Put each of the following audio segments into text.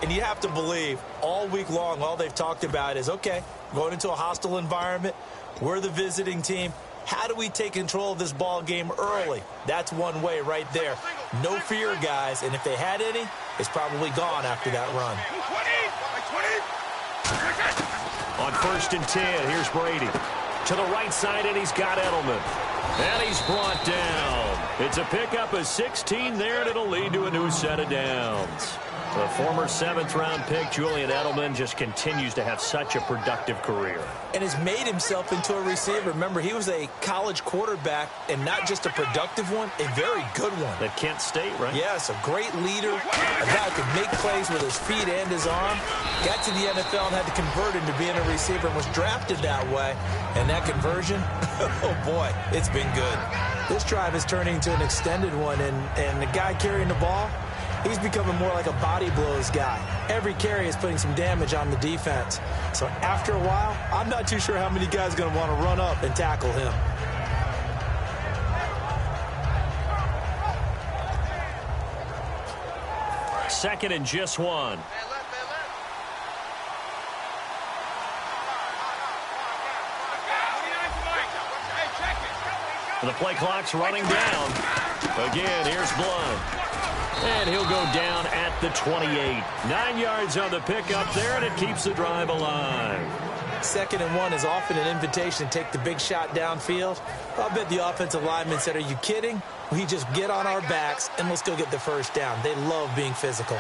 And you have to believe all week long, all they've talked about is, okay, going into a hostile environment, we're the visiting team. How do we take control of this ball game early? That's one way right there. No fear, guys, and if they had any, it's probably gone after that run. On 1st and 10, here's Brady. To the right side, and he's got Edelman. And he's brought down. It's a pickup of 16 there, and it'll lead to a new set of downs. The former 7th-round pick, Julian Edelman, just continues to have such a productive career. And has made himself into a receiver. Remember, he was a college quarterback, and not just a productive one, a very good one. At Kent State, right? Yes, a great leader, a guy who could make plays with his feet and his arm. Got to the NFL and had to convert into being a receiver and was drafted that way. And that conversion, oh boy, it's been good. This drive is turning into an extended one, and the guy carrying the ball, he's becoming more like a body blows guy. Every carry is putting some damage on the defense. So after a while, I'm not too sure how many guys are going to want to run up and tackle him. Second and just 1. The play clock's running down. Again, here's Blunt. And he'll go down at the 28. 9 yards on the pickup there, and it keeps the drive alive. 2nd and 1 is often an invitation to take the big shot downfield. I'll bet the offensive lineman said, are you kidding? We just get on our backs, and we'll still get the first down. They love being physical.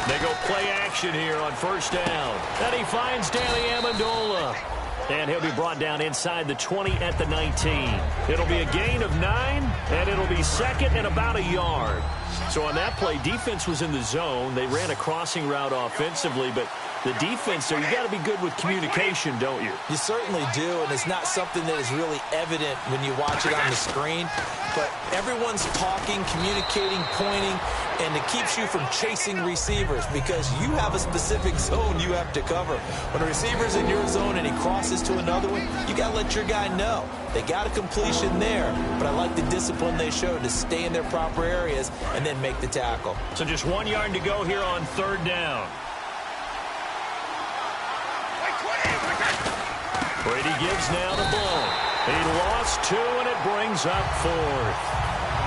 They go play action here on 1st down. And he finds Danny Amendola. And he'll be brought down inside the 20 at the 19. It'll be a gain of 9, and it'll be 2nd and about a yard. So on that play, defense was in the zone. They ran a crossing route offensively, but the defense there, you got to be good with communication, don't you? You certainly do, and it's not something that is really evident when you watch it on the screen. But everyone's talking, communicating, pointing, and it keeps you from chasing receivers because you have a specific zone you have to cover. When a receiver's in your zone and he crosses to another one, you got to let your guy know. They got a completion there, but I like the discipline they showed to stay in their proper areas and then make the tackle. So just 1 yard to go here on 3rd down. Brady gives now to Blunt. He lost 2, and it brings up 4th.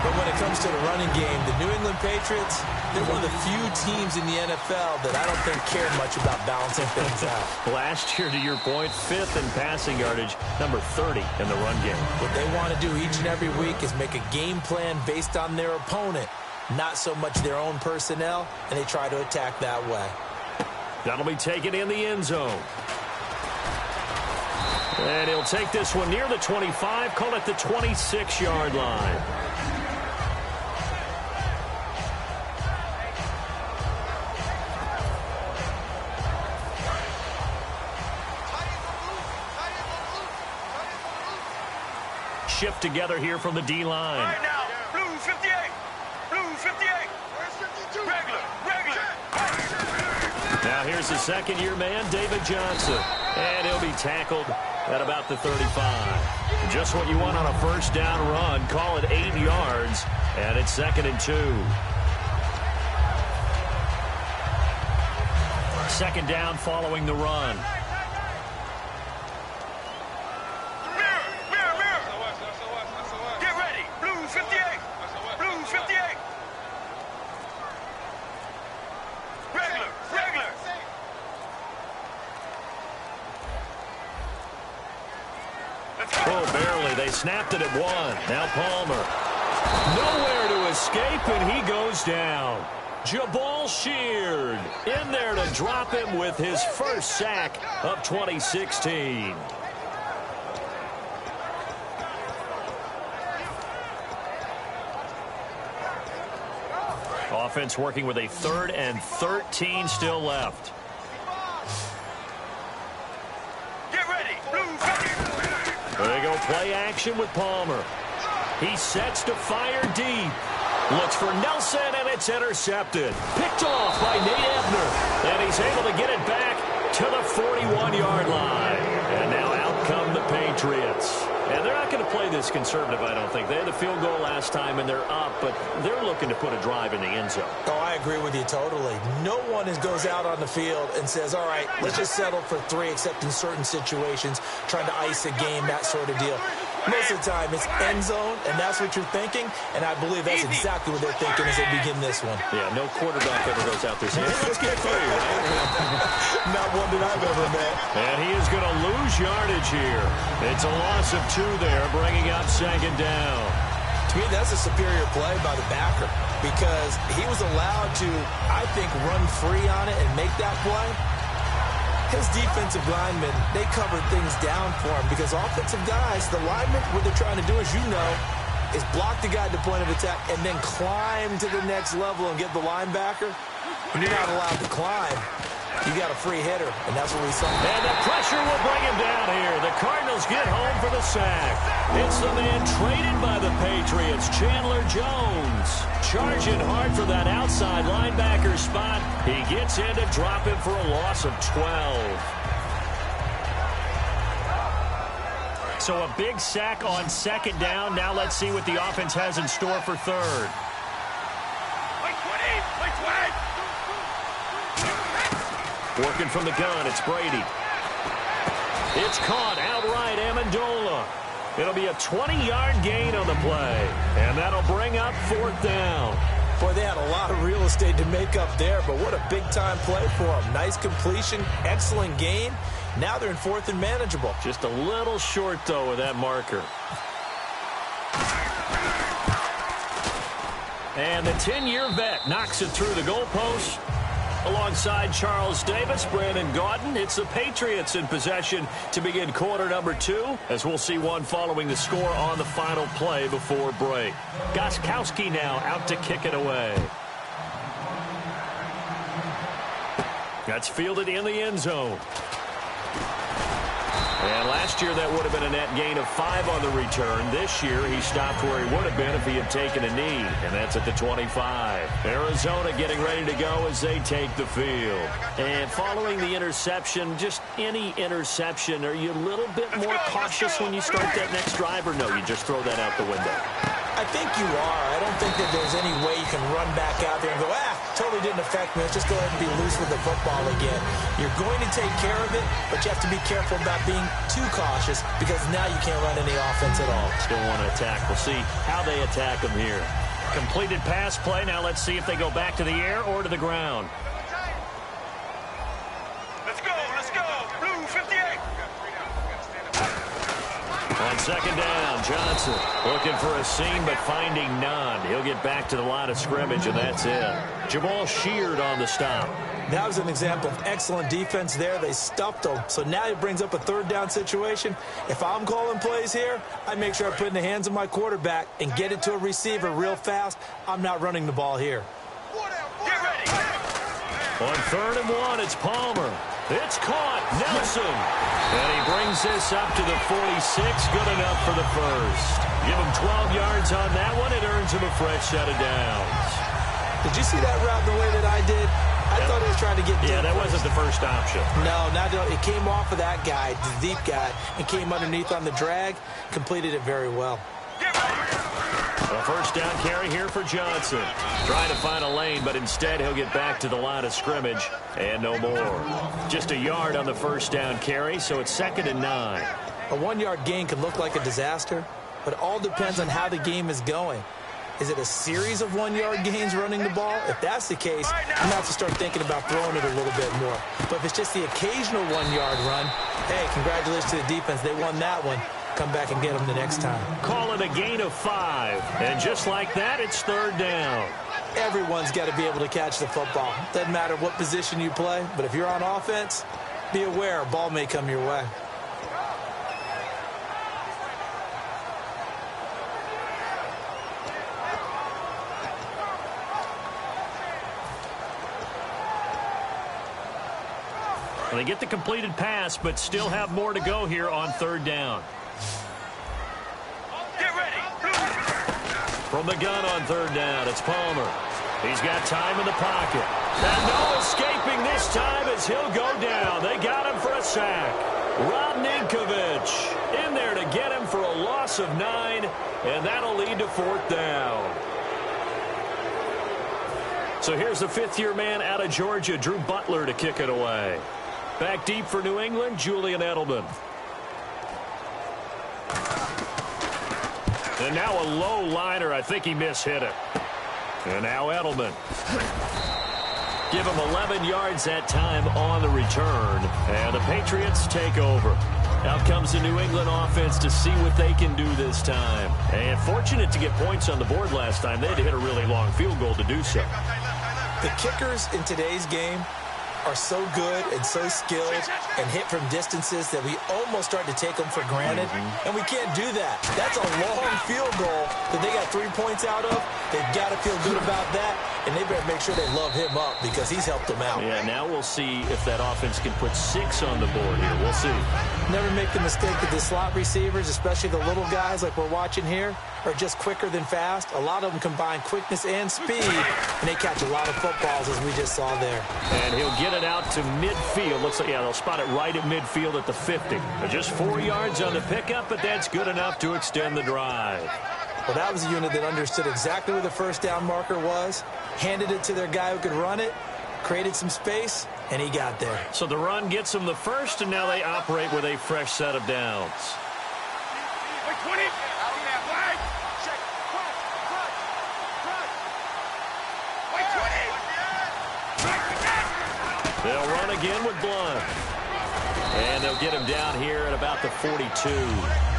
But when it comes to the running game, the New England Patriots, they're one of the few teams in the NFL that I don't think care much about balancing things out. Last year, to your point, 5th in passing yardage, number 30 in the run game. What they want to do each and every week is make a game plan based on their opponent, not so much their own personnel, and they try to attack that way. That'll be taken in the end zone. And he'll take this one near the 25, call it the 26-yard line. Shift together here from the D-line. Right now, blue 58. Blue 58. Where's 52? Regular. Now here's the second-year man, David Johnson. And he'll be tackled at about the 35. Just what you want on a first down run. Call it 8 yards. And it's 2nd and 2. 2nd down following the run. Get ready. Blue 58. Blue 58. Regular. Oh, barely. They snapped it at 1. Now Palmer. Nowhere to escape, and he goes down. Jabal Sheard in there to drop him with his first sack of 2016. Offense working with a 3rd and 13 still left. Get ready. Blue 50. There they go, play action with Palmer. He sets to fire deep. Looks for Nelson, and it's intercepted. Picked off by Nate Ebner. And he's able to get it back to the 41-yard line. And now out come the Patriots. And they're not going to play this conservative, I don't think. They had the field goal last time, and they're up, but they're looking to put a drive in the end zone. Oh, I agree with you totally. No one goes out on the field and says, all right, let's just settle for 3, except in certain situations, trying to ice a game, that sort of deal. Most of the time, it's end zone, and that's what you're thinking, and I believe that's exactly what they're thinking as they begin this one. Yeah, no quarterback ever goes out there saying, hey, let's get 3. Not one that I've ever met. And he is going to lose yardage here. It's a loss of 2 there, bringing up second down. To me, that's a superior play by the backer because he was allowed to, I think, run free on it and make that play. His defensive linemen, they covered things down for him because offensive guys, the linemen, what they're trying to do, as you know, is block the guy at the point of attack and then climb to the next level and get the linebacker. When you're not allowed to climb, you got a free hitter, and that's what we saw. And the pressure will bring him down here. The Cardinals get home for the sack. It's the man traded by the Patriots, Chandler Jones. Charging hard for that outside linebacker spot. He gets in to drop him for a loss of 12. So a big sack on second down. Now let's see what the offense has in store for third. Working from the gun, it's Brady. It's caught outright, Amendola. It'll be a 20-yard gain on the play, and that'll bring up 4th down. Boy, they had a lot of real estate to make up there, but what a big-time play for them. Nice completion, excellent gain. Now they're in 4th and manageable. Just a little short, though, with that marker. And the 10-year vet knocks it through the goalpost. Alongside Charles Davis, Brandon Gaudin, it's the Patriots in possession to begin quarter number 2, as we'll see one following the score on the final play before break. Gostkowski now out to kick it away. That's fielded in the end zone. And last year that would have been a net gain of 5 on the return. This year he stopped where he would have been if he had taken a knee, and that's at the 25. Arizona getting ready to go as they take the field. And following the interception, just any interception, are you a little bit more cautious when you start that next drive, or no, you just throw that out the window? I think you are. I don't think that there's any way you can run back out there and go, totally didn't affect me. Let's just go ahead and be loose with the football again. You're going to take care of it, but you have to be careful about being too cautious because now you can't run any offense at all. Still want to attack. We'll see how they attack them here. Completed pass play. Now let's see if they go back to the air or to the ground. Let's go. Blue 58. On second down, Johnson looking for a seam but finding none. He'll get back to the line of scrimmage, and that's it. Jamal Sheard on the stop. That was an example of excellent defense there. They stuffed them. So now it brings up a 3rd down situation. If I'm calling plays here, I make sure I put it in the hands of my quarterback and get it to a receiver real fast. I'm not running the ball here. Get ready. On 3rd and 1, it's Palmer. It's caught. Nelson. And he brings this up to the 46. Good enough for the first. Give him 12 yards on that one. It earns him a fresh set of downs. Did you see that route the way that I did? I thought he was trying to get deep. Yeah, that wasn't the first option. No, it came off of that guy, the deep guy, and came underneath on the drag. Completed it very well. A first down carry here for Johnson. Trying to find a lane, but instead he'll get back to the line of scrimmage. And no more. Just a yard on the first down carry, so it's 2nd and 9. A 1-yard gain can look like a disaster, but it all depends on how the game is going. Is it a series of 1-yard gains running the ball? If that's the case, I'm going to have to start thinking about throwing it a little bit more. But if it's just the occasional 1-yard run, hey, congratulations to the defense. They won that one. Come back and get them the next time. Call it a gain of 5. And just like that, it's 3rd down. Everyone's got to be able to catch the football. Doesn't matter what position you play, but if you're on offense, be aware a ball may come your way. Well, they get the completed pass, but still have more to go here on 3rd down. Get ready. From the gun on 3rd down, it's Palmer. He's got time in the pocket. And no escaping this time as he'll go down. They got him for a sack. Rob Ninkovich in loss of 9, and that'll lead to 4th down. So here's the fifth-year man out of Georgia, Drew Butler, to kick it away. Back deep for New England, Julian Edelman. And now a low liner. I think he mishit it. And now Edelman. Give him 11 yards that time on the return. And the Patriots take over. Out comes the New England offense to see what they can do this time. And fortunate to get points on the board last time. They had to hit a really long field goal to do so. The kickers in today's game are so good and so skilled and hit from distances that we almost start to take them for granted. And we can't do that. That's a long field goal that they got 3 points out of. They've got to feel good about that, and they better make sure they love him up because he's helped them out. Yeah, now we'll see if that offense can put 6 on the board here. We'll see. Never make the mistake that the slot receivers, especially the little guys like we're watching here, are just quicker than fast. A lot of them combine quickness and speed, and they catch a lot of footballs, as we just saw there. And he'll get it out to midfield. Looks like, yeah, they'll spot it right at midfield at the 50. Just 4 yards on the pickup, but that's good enough to extend the drive. Well, that was a unit that understood exactly where the first down marker was, handed it to their guy who could run it, created some space, and he got there. So the run gets them the first, and now they operate with a fresh set of downs. Wait, 20. They'll run again with Blunt. And they'll get him down here at about the 42.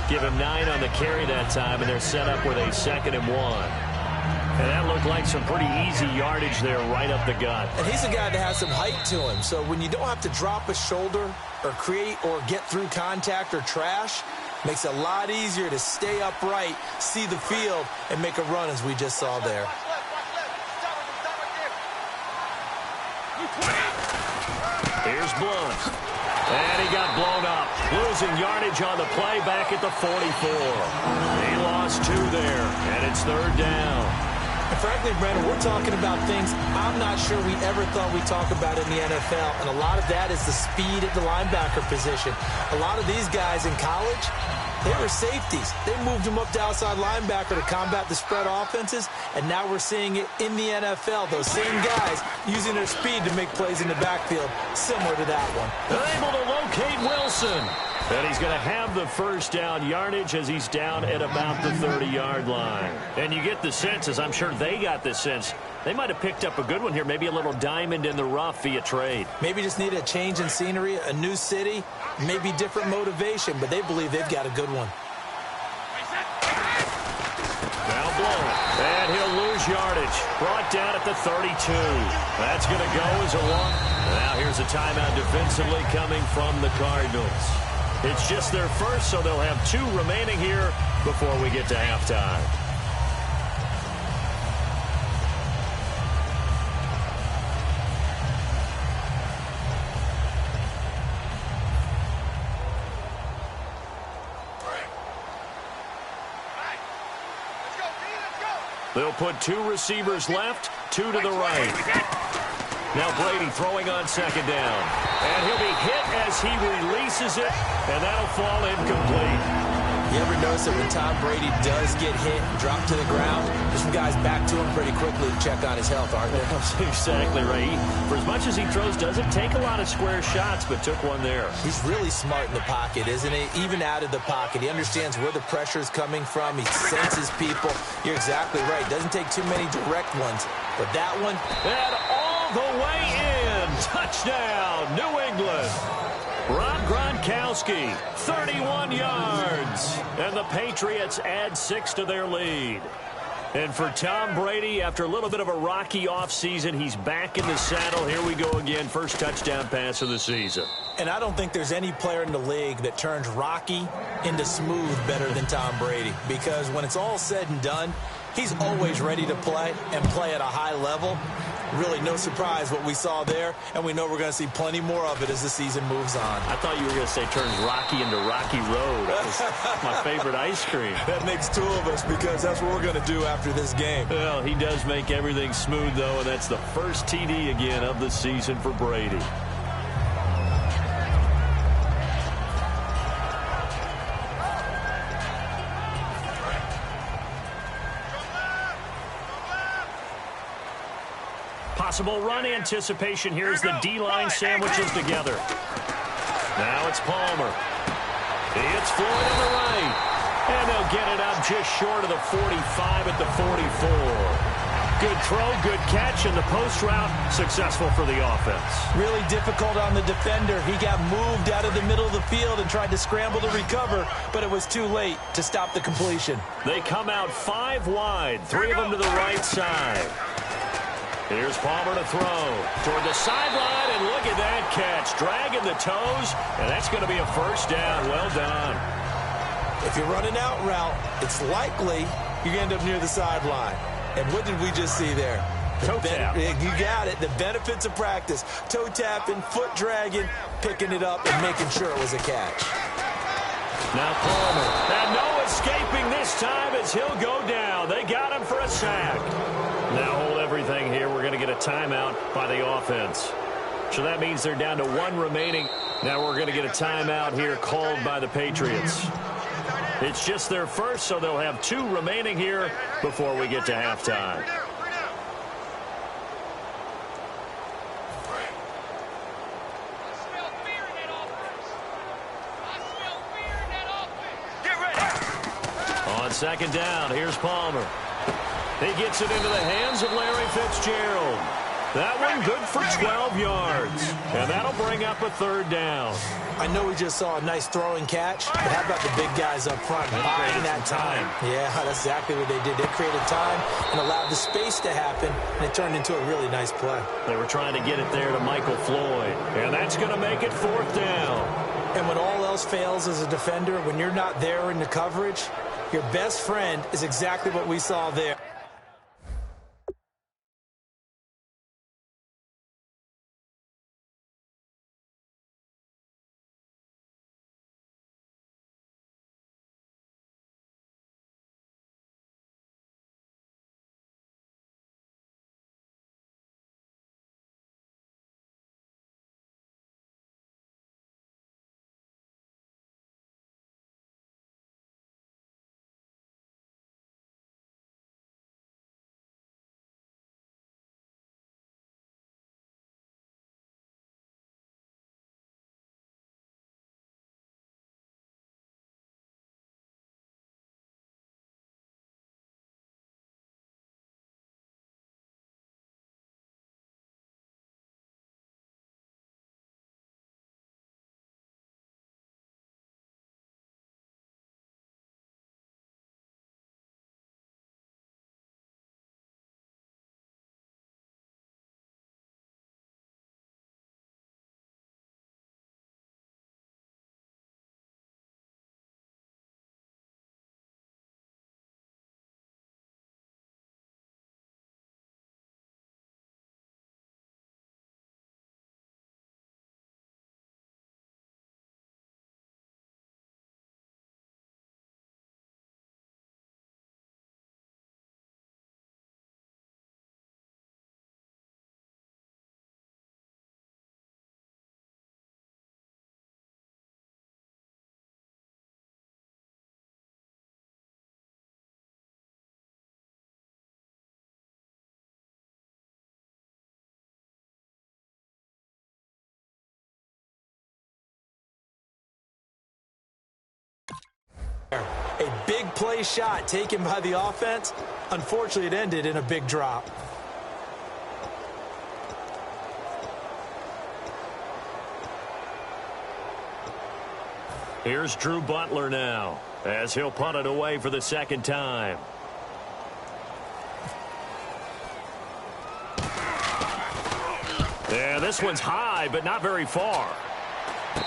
Give him 9 on the carry that time, and they're set up with a 2nd and 1. And that looked like some pretty easy yardage there right up the gut. And he's a guy that has some height to him. So when you don't have to drop a shoulder or create or get through contact or trash, makes it a lot easier to stay upright, see the field, and make a run as we just saw there. Here's Blunt. And he got blown up. Losing yardage on the play back at the 44. He lost 2 there, and it's 3rd down. And frankly, Brandon, we're talking about things I'm not sure we ever thought we'd talk about in the NFL, and a lot of that is the speed at the linebacker position. A lot of these guys in college, they were safeties. They moved them up to outside linebacker to combat the spread offenses, and now we're seeing it in the NFL. Those same guys using their speed to make plays in the backfield, similar to that one. They're able to locate Wilson. And he's going to have the first down yardage as he's down at about the 30-yard line. And you get the sense, as I'm sure they got the sense, they might have picked up a good one here, maybe a little diamond in the rough via trade. Maybe just need a change in scenery, a new city, maybe different motivation, but they believe they've got a good one. Now blown. And he'll lose yardage. Brought down at the 32. That's going to go as a long. Now here's a timeout defensively coming from the Cardinals. It's just their first, so they'll have 2 remaining here before we get to halftime. They'll put 2 receivers left, 2 to the right. Now Brady throwing on 2nd down. And he'll be hit as he releases it, and that'll fall incomplete. You ever notice that when Tom Brady does get hit and drop to the ground, there's some guys back to him pretty quickly to check on his health, aren't there? That's exactly right. For as much as he throws, doesn't take a lot of square shots, but took one there. He's really smart in the pocket, isn't he? Even out of the pocket. He understands where the pressure is coming from. He senses people. You're exactly right. Doesn't take too many direct ones. But that one... And all the way in. Touchdown, New England. Rob Gronkowski, 31 yards. And the Patriots add 6 to their lead. And for Tom Brady, after a little bit of a rocky offseason, he's back in the saddle. Here we go again. First touchdown pass of the season. And I don't think there's any player in the league that turns rocky into smooth better than Tom Brady. Because when it's all said and done, he's always ready to play and play at a high level. Really no surprise what we saw there, and we know we're going to see plenty more of it as the season moves on. I thought you were going to say turns Rocky into Rocky Road. That's my favorite ice cream. That makes 2 of us because that's what we're going to do after this game. Well, he does make everything smooth, though, and that's the first TD again of the season for Brady. possible run anticipation here as the D-line sandwiches together. Now it's Palmer. It's Floyd on the right. And they'll get it up just short of the 45 at the 44. Good throw, good catch, and the post route successful for the offense. Really difficult on the defender. He got moved out of the middle of the field and tried to scramble to recover, but it was too late to stop the completion. They come out 5 wide, 3 of them to the right side. Here's Palmer to throw toward the sideline, and look at that catch. Dragging the toes, and that's going to be a first down. Well done. If you're running out route, it's likely you're going to end up near the sideline. And what did we just see there? Toe tap. You got it. The benefits of practice. Toe tapping, foot dragging, picking it up, and making sure it was a catch. Now Palmer. And no escaping this time as he'll go down. They got him for a sack. Now hold everything here. We're going to get a timeout by the offense. So that means they're down to 1 remaining. Now we're going to get a timeout here called by the Patriots. It's just their first, so they'll have 2 remaining here before we get to halftime. On second down, here's Palmer. He gets it into the hands of Larry Fitzgerald. That one good for 12 yards. And that'll bring up a 3rd down. I know we just saw a nice throwing catch, but how about the big guys up front buying that time? Yeah, that's exactly what they did. They created time and allowed the space to happen, and it turned into a really nice play. They were trying to get it there to Michael Floyd, and that's going to make it 4th down. And when all else fails as a defender, when you're not there in the coverage, your best friend is exactly what we saw there. A big play shot taken by the offense. Unfortunately, it ended in a big drop. Here's Drew Butler now as he'll punt it away for the 2nd time. Yeah, this one's high, but not very far.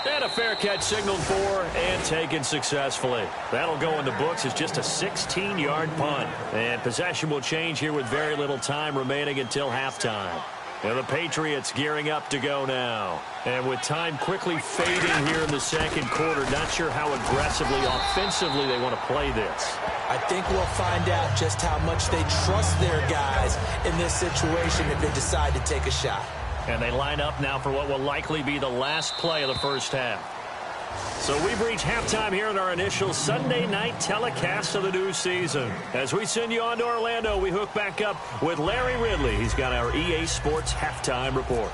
And a fair catch signaled for and taken successfully. That'll go in the books as just a 16-yard punt. And possession will change here with very little time remaining until halftime. And the Patriots gearing up to go now. And with time quickly fading here in the 2nd quarter, not sure how aggressively, offensively they want to play this. I think we'll find out just how much they trust their guys in this situation if they decide to take a shot. And they line up now for what will likely be the last play of the 1st half. So we've reached halftime here in our initial Sunday night telecast of the new season. As we send you on to Orlando, we hook back up with Larry Ridley. He's got our EA Sports halftime report.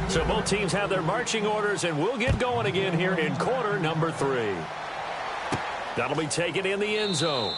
So both teams have their marching orders, and we'll get going again here in quarter number 3. That'll be taken in the end zone.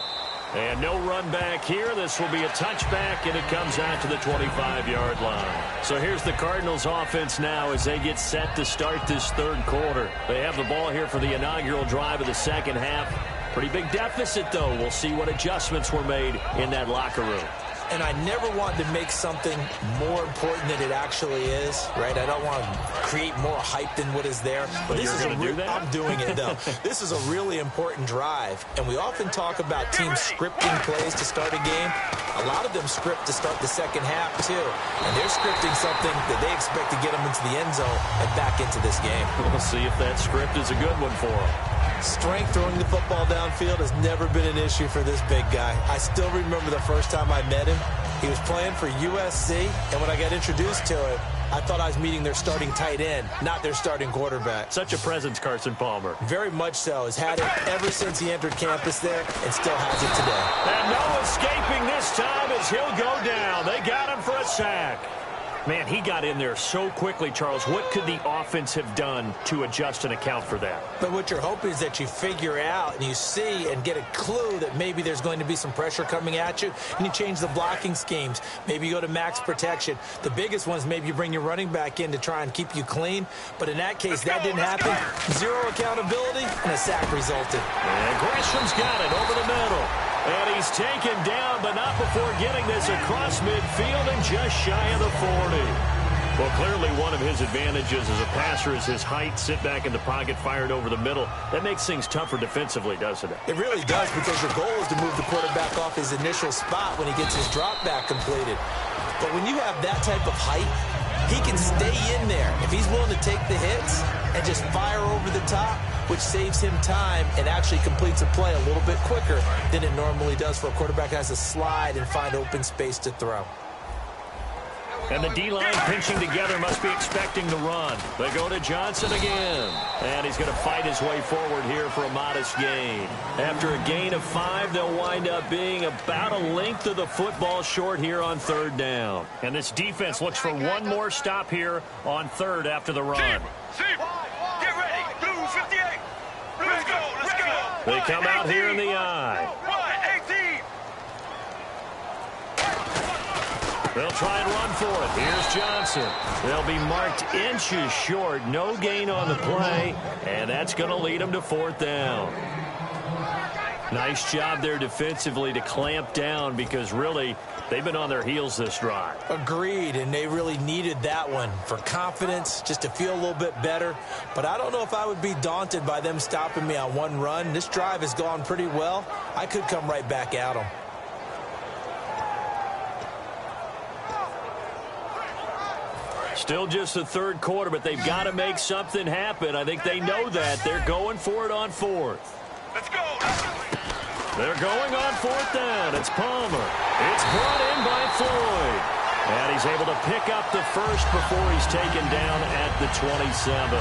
And no run back here. This will be a touchback, and it comes out to the 25-yard line. So here's the Cardinals offense now as they get set to start this third quarter. They have the ball here for the inaugural drive of the second half. Pretty big deficit, though. We'll see what adjustments were made in that locker room. And I never want to make something more important than it actually is, right? I don't want to create more hype than what is there. But this is I'm doing it, though. This is a really important drive. And we often talk about teams scripting plays to start a game. A lot of them script to start the second half, too. And they're scripting something that they expect to get them into the end zone and back into this game. We'll see if that script is a good one for them. Strength throwing the football downfield has never been an issue for this big guy. I still remember the first time I met him. He was playing for USC, and when I got introduced to him, I thought I was meeting their starting tight end, not their starting quarterback. Such a presence, Carson Palmer. Very much so. Has had it ever since he entered campus there and still has it today. And no escaping this time as he'll go down. They got him for a sack. Man, he got in there so quickly, Charles. What could the offense have done to adjust and account for that? But what you're hoping is that you figure out and you see and get a clue that maybe there's going to be some pressure coming at you, and you change the blocking schemes. Maybe you go to max protection. The biggest ones, maybe you bring your running back in to try and keep you clean. But in that case, that didn't happen. Zero accountability, and a sack resulted. And Gresham's got it over the middle. And he's taken down, but not before getting this across midfield and just shy of the 40. Well, clearly one of his advantages as a passer is his height. Sit back in the pocket, fired over the middle. That makes things tougher defensively, doesn't it? It really does, because your goal is to move the quarterback off his initial spot when he gets his drop back completed. But when you have that type of height, he can stay in there. If he's willing to take the hits and just fire over the top, which saves him time and actually completes a play a little bit quicker than it normally does for a quarterback that has to slide and find open space to throw. And the D-line pinching together must be expecting the run. They go to Johnson again. And he's going to fight his way forward here for a modest gain. After a gain of 5, they'll wind up being about a length of the football short here on third down. And this defense looks for one more stop here on third after the run. Get ready. Blue 58. Let's go. Let's go. They come out here in the eye. 18. They'll try and run for it. Here's Johnson. They'll be marked inches short. No gain on the play, and that's going to lead them to fourth down. Nice job there defensively to clamp down, because really they've been on their heels this drive. Agreed, and they really needed that one for confidence, just to feel a little bit better. But I don't know if I would be daunted by them stopping me on one run. This drive has gone pretty well. I could come right back at them. Still just the third quarter, but they've got to make something happen. I think they know that. They're going for it on fourth. Let's go. They're going on fourth down. It's Palmer. It's brought in by Floyd. And he's able to pick up the first before he's taken down at the 27.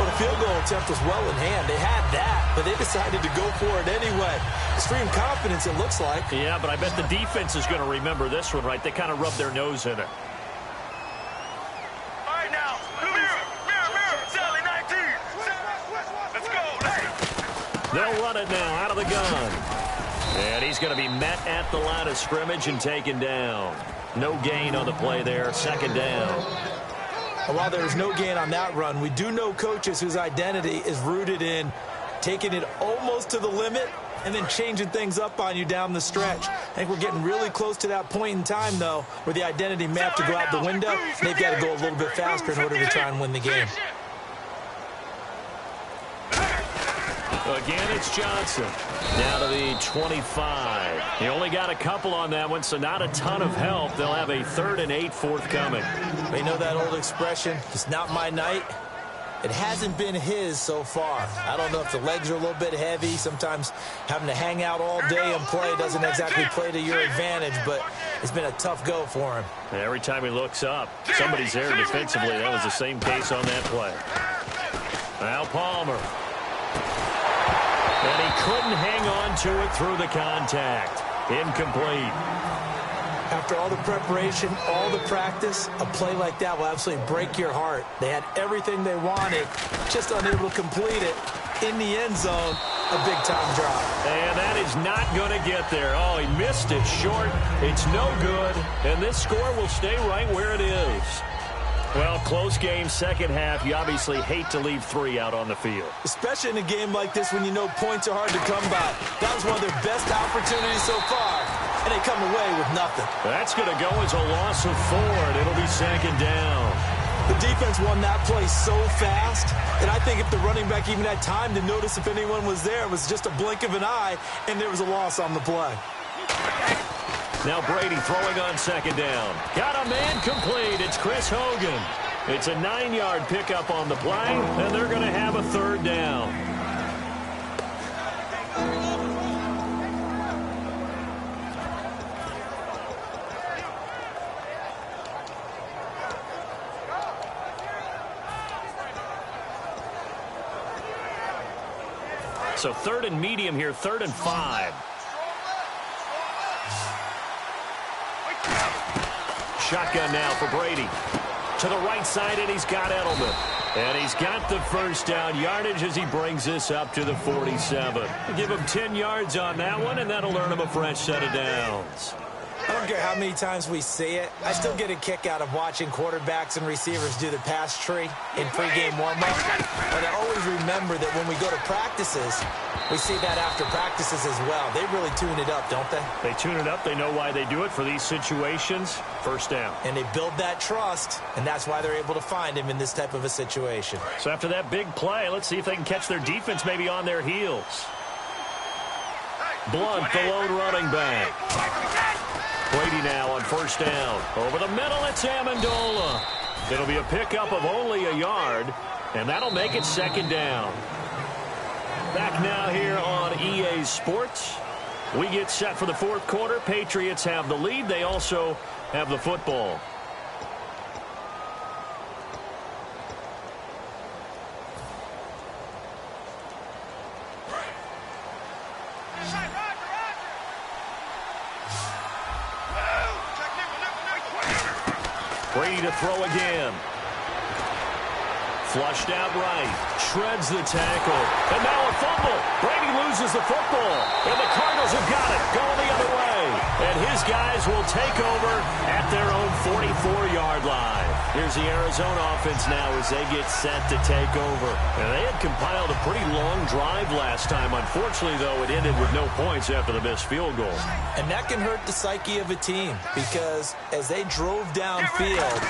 Well, the field goal attempt was well in hand. They had that, but they decided to go for it anyway. Extreme confidence, it looks like. Yeah, but I bet the defense is going to remember this one, right? They kind of rubbed their nose in it. They'll run it now out of the gun. And he's going to be met at the line of scrimmage and taken down. No gain on the play there. Second down. And while there's no gain on that run, we do know coaches whose identity is rooted in taking it almost to the limit and then changing things up on you down the stretch. I think we're getting really close to that point in time, though, where the identity may have to go out the window. They've got to go a little bit faster in order to try and win the game. Again, it's Johnson. Down to the 25. He only got a couple on that one, so not a ton of help. They'll have a 3rd and 8 forthcoming. They know that old expression, it's not my night. It hasn't been his so far. I don't know if the legs are a little bit heavy. Sometimes having to hang out all day and play doesn't exactly play to your advantage, but it's been a tough go for him. Every time he looks up, somebody's there defensively. That was the same case on that play. Now Palmer. And he couldn't hang on to it through the contact. Incomplete. After all the preparation, all the practice, a play like that will absolutely break your heart. They had everything they wanted, just unable to complete it. In the end zone, a big-time drop. And that is not going to get there. Oh, he missed it short. It's no good. And this score will stay right where it is. Well, close game, second half. You obviously hate to leave 3 out on the field. Especially in a game like this when you know points are hard to come by. That was one of their best opportunities so far, and they come away with nothing. That's going to go as a loss of 4, and it'll be second down. The defense won that play so fast, and I think if the running back even had time to notice if anyone was there, it was just a blink of an eye, and there was a loss on the play. Now Brady throwing on second down. Got a man complete. It's Chris Hogan. It's a 9-yard pickup on the play, and they're going to have a third down. So 3rd and medium here, 3rd and 5. Shotgun now for Brady. To the right side, and he's got Edelman. And he's got the first down yardage as he brings this up to the 47. Give him 10 yards on that one, and that'll earn him a fresh set of downs. I don't care how many times we see it. I still get a kick out of watching quarterbacks and receivers do the pass tree in pregame warm-up. But I always remember that when we go to practices, we see that after practices as well. They really tune it up, don't they? They tune it up. They know why they do it for these situations. First down. And they build that trust, and that's why they're able to find him in this type of a situation. So after that big play, let's see if they can catch their defense maybe on their heels. Blunt, the lone running back. Brady now on first down. Over the middle, it's Amendola. It'll be a pickup of only a yard, and that'll make it second down. Back now here on EA Sports. We get set for the fourth quarter. Patriots have the lead. They also have the football. Brady to throw again. Flushed out right. Shreds the tackle. And now a fumble. Brady loses the football. And the Cardinals have got it. Going the other way. And his guys will take over at their own 44-yard line. Here's the Arizona offense now as they get set to take over. And they had compiled a pretty long drive last time. Unfortunately, though, it ended with no points after the missed field goal. And that can hurt the psyche of a team because as they drove downfield,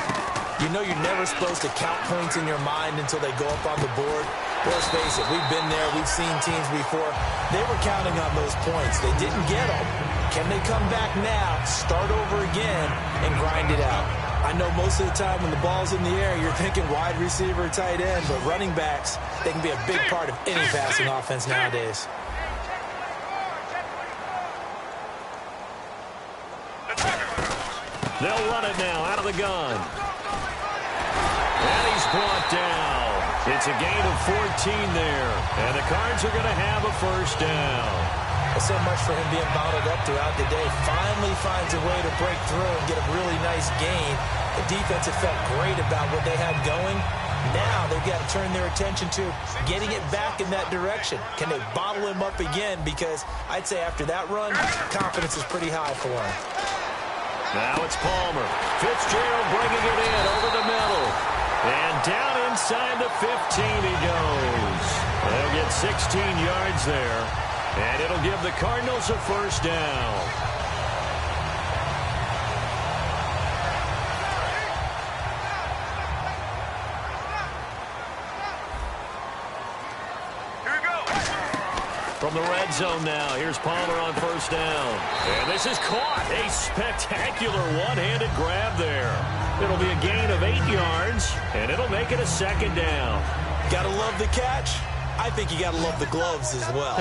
you know you're never supposed to count points in your mind until they go up on the board. Let's face it, we've been there. We've seen teams before. They were counting on those points. They didn't get them. Can they come back now, start over again, and grind it out? I know most of the time when the ball's in the air, you're thinking wide receiver, tight end, but running backs, they can be a big part of any passing offense nowadays. They'll run it now out of the gun. And he's brought down. It's a gain of 14 there. And the Cards are going to have a first down. Well, so much for him being bottled up throughout the day. Finally finds a way to break through and get a really nice gain. The defense have felt great about what they had going. Now they've got to turn their attention to getting it back in that direction. Can they bottle him up again? Because I'd say after that run, confidence is pretty high for him. Now it's Palmer. Fitzgerald bringing it in over the middle. And down inside the 15 he goes. They'll get 16 yards there. And it'll give the Cardinals a first down. From the red zone now, here's Palmer on first down. And this is caught. A spectacular one-handed grab there. It'll be a gain of 8 yards, and it'll make it a second down. Gotta love the catch. I think you got to love the gloves as well.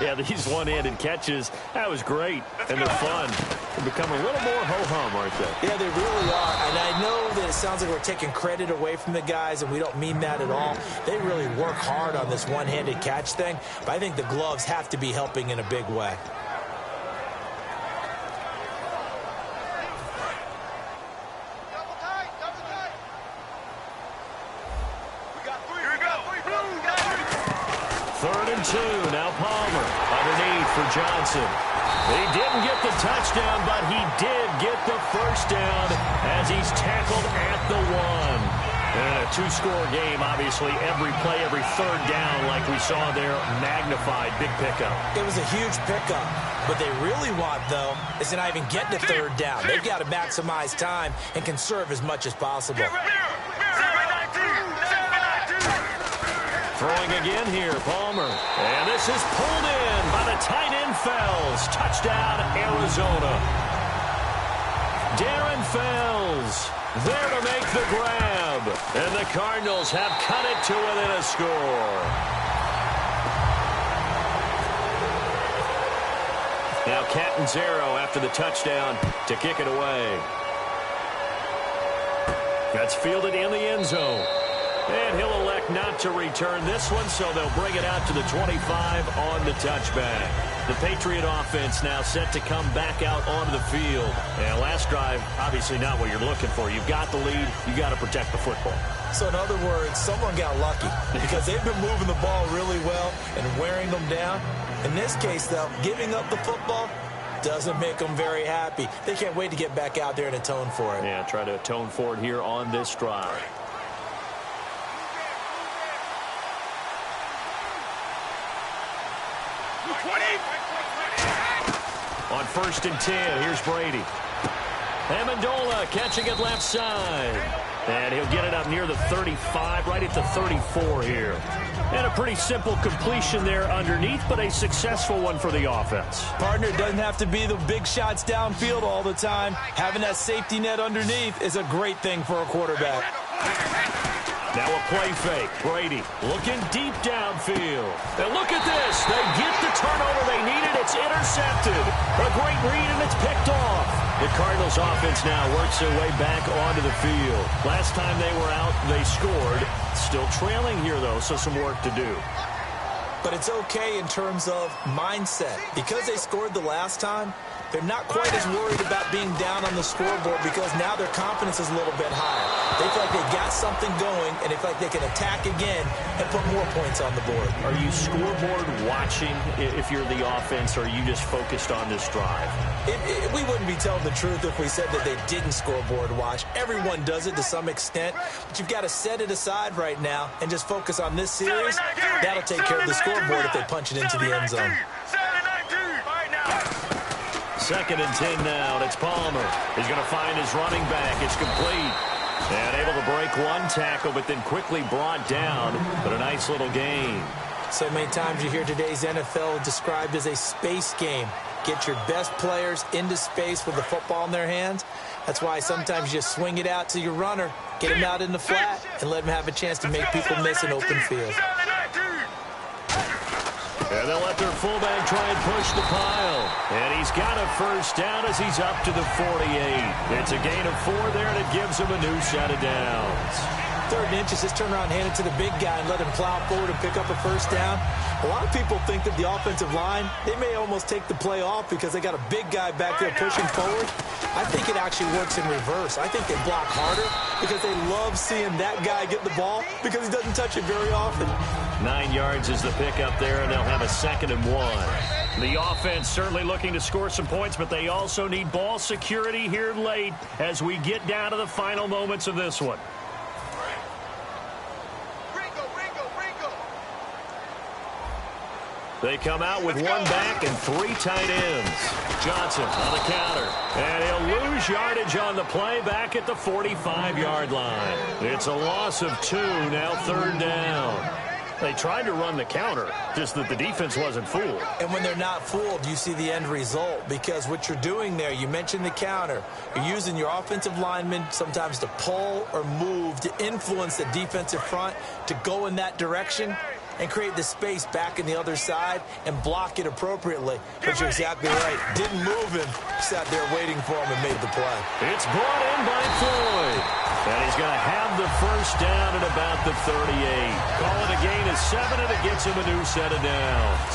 Yeah, these one-handed catches, that was great, and they're fun. They're becoming a little more ho-hum, aren't they? Yeah, they really are, and I know that it sounds like we're taking credit away from the guys, and we don't mean that at all. They really work hard on this one-handed catch thing, but I think the gloves have to be helping in a big way. Third and 2. Now Palmer underneath for Johnson. He didn't get the touchdown, but he did get the first down as he's tackled at the 1. And a two-score game, obviously. Every play, every third down, like we saw there, magnified. Big pickup. It was a huge pickup. What they really want, though, is to not even get the third down. They've got to maximize time and conserve as much as possible. Throwing again here, Palmer. And this is pulled in by the tight end Fells. Touchdown, Arizona. Darren Fells there to make the grab. And the Cardinals have cut it to within a score. Now Catanzaro after the touchdown to kick it away. That's fielded in the end zone. And he'll elect not to return this one, so they'll bring it out to the 25 on the touchback. The Patriot offense now set to come back out onto the field. And last drive, obviously not what you're looking for. You've got the lead. You've got to protect the football. So in other words, someone got lucky because they've been moving the ball really well and wearing them down. In this case, though, giving up the football doesn't make them very happy. They can't wait to get back out there and atone for it. Yeah, try to atone for it here on this drive. On 1st and 10, here's Brady. Amendola catching it left side. And he'll get it up near the 35, right at the 34 here. And a pretty simple completion there underneath, but a successful one for the offense. Partner, it doesn't have to be the big shots downfield all the time. Having that safety net underneath is a great thing for a quarterback. Now a play fake. Brady looking deep downfield. And look at this. They get the turnover they needed. It's intercepted. A great read, and it's picked off. The Cardinals offense now works their way back onto the field. Last time they were out, they scored. Still trailing here, though, so some work to do. But it's okay in terms of mindset. Because they scored the last time, they're not quite as worried about being down on the scoreboard because now their confidence is a little bit higher. They feel like they got something going, and they feel like they can attack again and put more points on the board. Are you scoreboard watching if you're the offense, or are you just focused on this drive? We wouldn't be telling the truth if we said that they didn't scoreboard watch. Everyone does it to some extent, but you've got to set it aside right now and just focus on this series. That'll take care of the scoreboard if they punch it into the end zone. 2nd and 10 now, and it's Palmer. He's going to find his running back. It's complete. And able to break one tackle, but then quickly brought down. But a nice little gain. So many times you hear today's NFL described as a space game. Get your best players into space with the football in their hands. That's why sometimes you just swing it out to your runner, get him out in the flat, and let him have a chance to make people miss an open field. And they'll let their fullback try and push the pile. And he's got a first down as he's up to the 48. It's a gain of 4 there, and it gives him a new set of downs. 3rd and inches, just turn around, hand it to the big guy, and let him plow forward and pick up a first down. A lot of people think that the offensive line, they may almost take the play off because they got a big guy back there pushing forward. I think it actually works in reverse. I think they block harder because they love seeing that guy get the ball because he doesn't touch it very often. 9 yards is the pickup there, and they'll have a 2nd and 1. The offense certainly looking to score some points, but they also need ball security here late as we get down to the final moments of this one. They come out with 1 back and 3 tight ends. Johnson on the counter. And he'll lose yardage on the play back at the 45-yard line. It's a loss of 2, now 3rd down. They tried to run the counter, just that the defense wasn't fooled. And when they're not fooled, you see the end result, because what you're doing there, you mentioned the counter. You're using your offensive linemen sometimes to pull or move to influence the defensive front to go in that direction. and create the space back in the other side and block it appropriately. But you're exactly right. Didn't move him. Sat there waiting for him and made the play. It's brought in by Floyd. And he's going to have the first down at about the 38. Call it a gain of 7, and it gets him a new set of downs.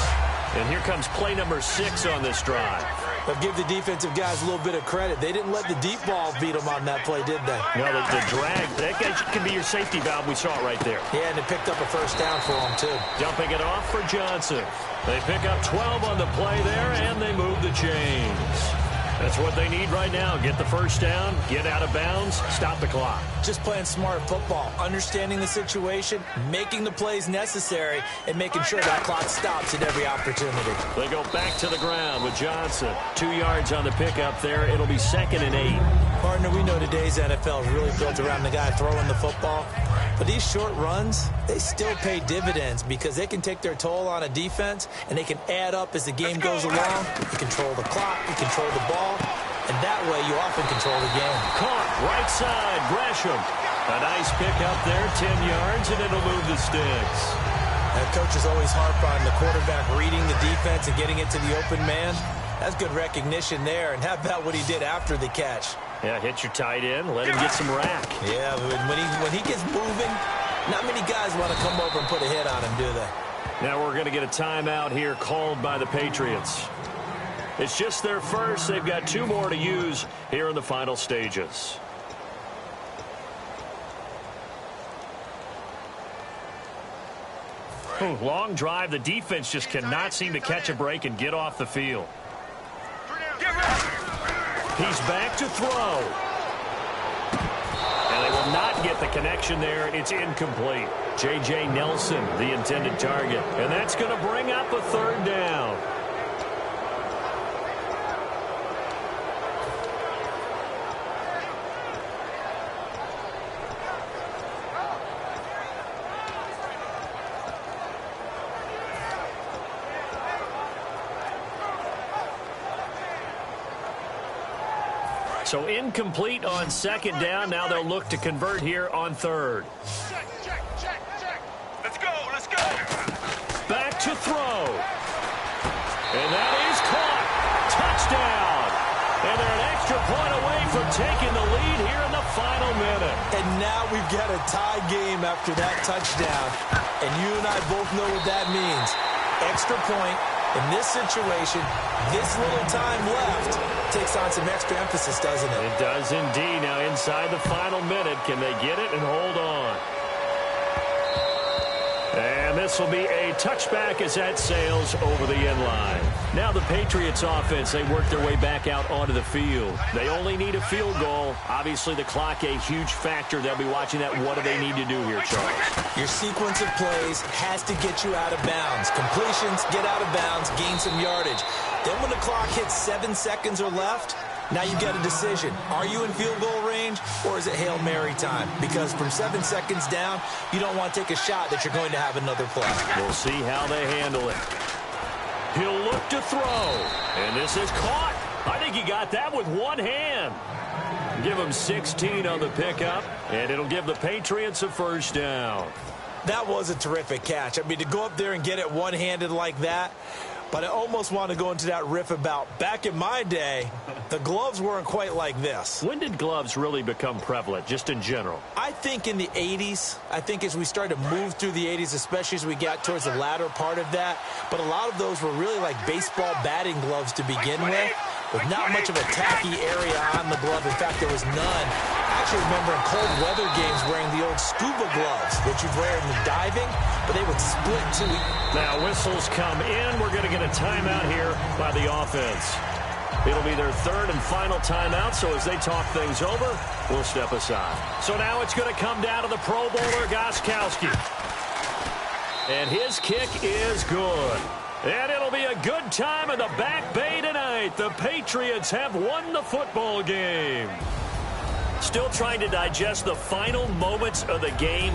And here comes play number 6 on this drive. But give the defensive guys a little bit of credit. They didn't let the deep ball beat them on that play, did they? No, the drag, that can be your safety valve. We saw it right there. Yeah, and it picked up a first down for them, too. Dumping it off for Johnson. They pick up 12 on the play there, and they move the chains. That's what they need right now. Get the first down, get out of bounds, stop the clock. Just playing smart football, understanding the situation, making the plays necessary, and making sure that clock stops at every opportunity. They go back to the ground with Johnson. 2 yards on the pickup there. It'll be 2nd and 8. Partner, we know today's NFL is really built around the guy throwing the football. But these short runs, they still pay dividends because they can take their toll on a defense, and they can add up as the game goes along. You control the clock, you control the ball, and that way you often control the game. Caught, right side, Gresham. A nice pick up there, 10 yards, and it'll move the sticks. That coach is always harp on the quarterback reading the defense and getting it to the open man. That's good recognition there. And how about what he did after the catch? Yeah, hit your tight end, let him get some rack. Yeah, when he gets moving, not many guys want to come over and put a hit on him, do they? Now we're going to get a timeout here called by the Patriots. It's just their first. They've got 2 more to use here in the final stages. Long drive. The defense just cannot seem to catch a break and get off the field. He's back to throw. And they will not get the connection there. It's incomplete. J.J. Nelson, the intended target. And that's going to bring up a 3rd down. So incomplete on 2nd down. Now they'll look to convert here on 3rd. Check. Let's go. Back to throw. And that is caught. Touchdown. And they're an extra point away from taking the lead here in the final minute. And now we've got a tie game after that touchdown. And you and I both know what that means. Extra point. In this situation, this little time left takes on some extra emphasis, doesn't it? It does indeed. Now inside the final minute, can they get it and hold on? And this will be a touchback as that sails over the end line. Now the Patriots offense, they work their way back out onto the field. They only need a field goal. Obviously the clock a huge factor. They'll be watching that. What do they need to do here, Charles? Your sequence of plays has to get you out of bounds. Completions, get out of bounds, gain some yardage. Then when the clock hits 7 seconds or left, now you've got a decision. Are you in field goal range, or is it Hail Mary time? Because from 7 seconds down, you don't want to take a shot that you're going to have another play. We'll see how they handle it. He'll look to throw. And this is caught. I think he got that with one hand. Give him 16 on the pickup, and it'll give the Patriots a 1st down. That was a terrific catch. I mean, to go up there and get it one-handed like that, but I almost want to go into that riff about back in my day, the gloves weren't quite like this. When did gloves really become prevalent, just in general? I think in the 80s. I think as we started to move through the 80s, especially as we got towards the latter part of that. But a lot of those were really like baseball batting gloves to begin with not much of a tacky area on the glove. In fact, there was none. I actually remember in cold weather games wearing the old scuba gloves that you'd wear in the diving, but they would split too. Now whistles come in. We're going to get a timeout here by the offense. It'll be their 3rd and final timeout, so as they talk things over, we'll step aside. So now it's going to come down to the Pro Bowler, Gostkowski. And his kick is good. And it'll be a good time in the Back Bay tonight. The Patriots have won the football game. Still trying to digest the final moments of the game.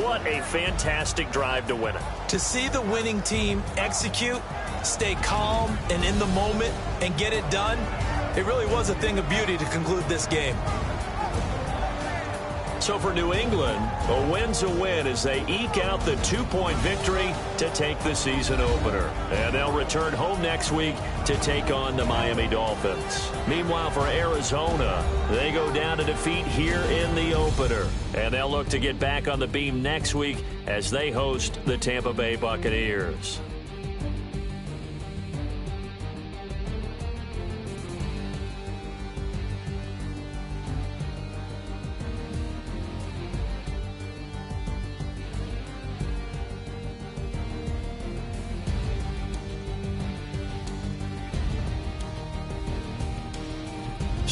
What a fantastic drive to win it. To see the winning team execute, stay calm and in the moment, and get it done, it really was a thing of beauty to conclude this game. So for New England, a win's a win as they eke out the 2-point victory to take the season opener. And they'll return home next week to take on the Miami Dolphins. Meanwhile, for Arizona, they go down to defeat here in the opener. And they'll look to get back on the beam next week as they host the Tampa Bay Buccaneers.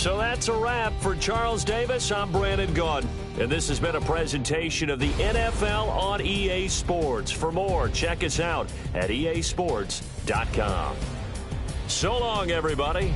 So that's a wrap. For Charles Davis, I'm Brandon Gaudin. And this has been a presentation of the NFL on EA Sports. For more, check us out at easports.com. So long, everybody.